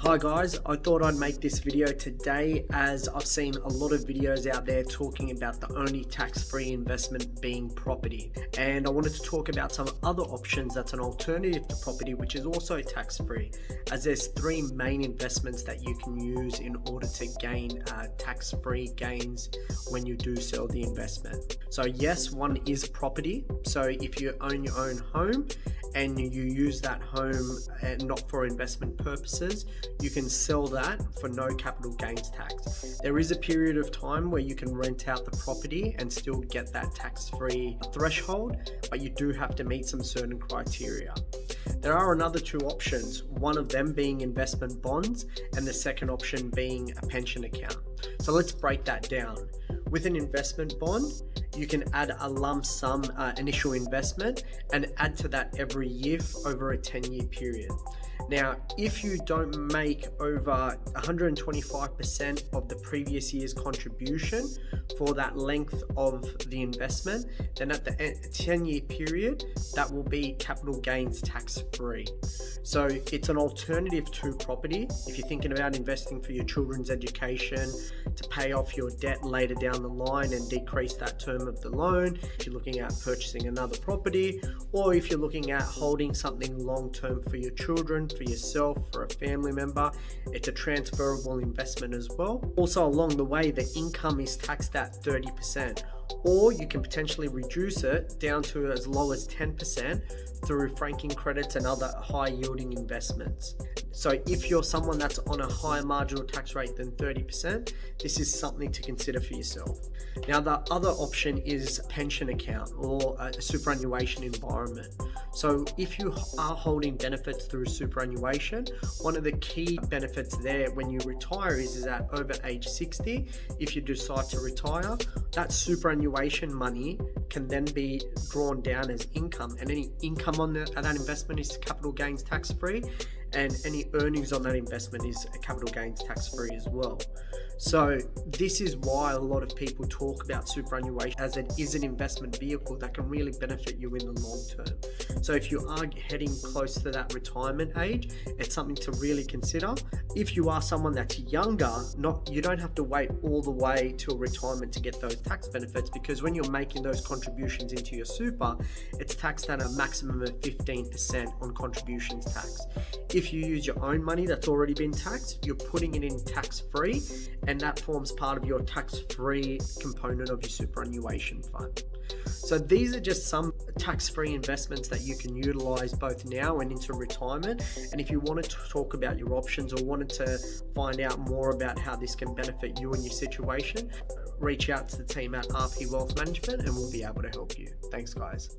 Hi guys, I thought I'd make this video today as I've seen a lot of videos out there talking about the only tax-free investment being property, and I wanted to talk about some other options that's an alternative to property which is also tax-free, as there's three main investments that you can use in order to gain tax-free gains when you do sell the investment. So yes, one is property. So if you own your own home and you use that home not for investment purposes, you can sell that for no capital gains tax. There is a period of time where you can rent out the property and still get that tax-free threshold, but you do have to meet some certain criteria. There are another two options, one of them being investment bonds and the second option being a pension account. So let's break that down. With an investment bond, you can add a lump sum initial investment and add to that every year over a 10-year period. Now, if you don't make over 125% of the previous year's contribution for that length of the investment, then at the 10-year period, that will be capital gains tax free. So it's an alternative to property. If you're thinking about investing for your children's education, to pay off your debt later down the line and decrease that term of the loan, if you're looking at purchasing another property, or if you're looking at holding something long-term for your children, for yourself, for a family member, it's a transferable investment as well. Also, along the way, the income is taxed at 30%, or you can potentially reduce it down to as low as 10% through franking credits and other high yielding investments. So if you're someone that's on a higher marginal tax rate than 30%, this is something to consider for yourself. Now, the other option is a pension account or a superannuation environment. So if you are holding benefits through superannuation, one of the key benefits there when you retire is that over age 60, if you decide to retire, that superannuation money can then be drawn down as income, and any income on that investment is capital gains tax free, and any earnings on that investment is capital gains tax free as well. So this is why a lot of people talk about superannuation, as it is an investment vehicle that can really benefit you in the long term. So if you are heading close to that retirement age, it's something to really consider. If you are someone that's younger, you don't have to wait all the way till retirement to get those tax benefits, because when you're making those contributions into your super, it's taxed at a maximum of 15% on contributions tax. If you use your own money that's already been taxed, you're putting it in tax free, and that forms part of your tax-free component of your superannuation fund. So these are just some tax-free investments that you can utilize both now and into retirement. And if you wanted to talk about your options or wanted to find out more about how this can benefit you and your situation, reach out to the team at RP Wealth Management and we'll be able to help you. Thanks, guys.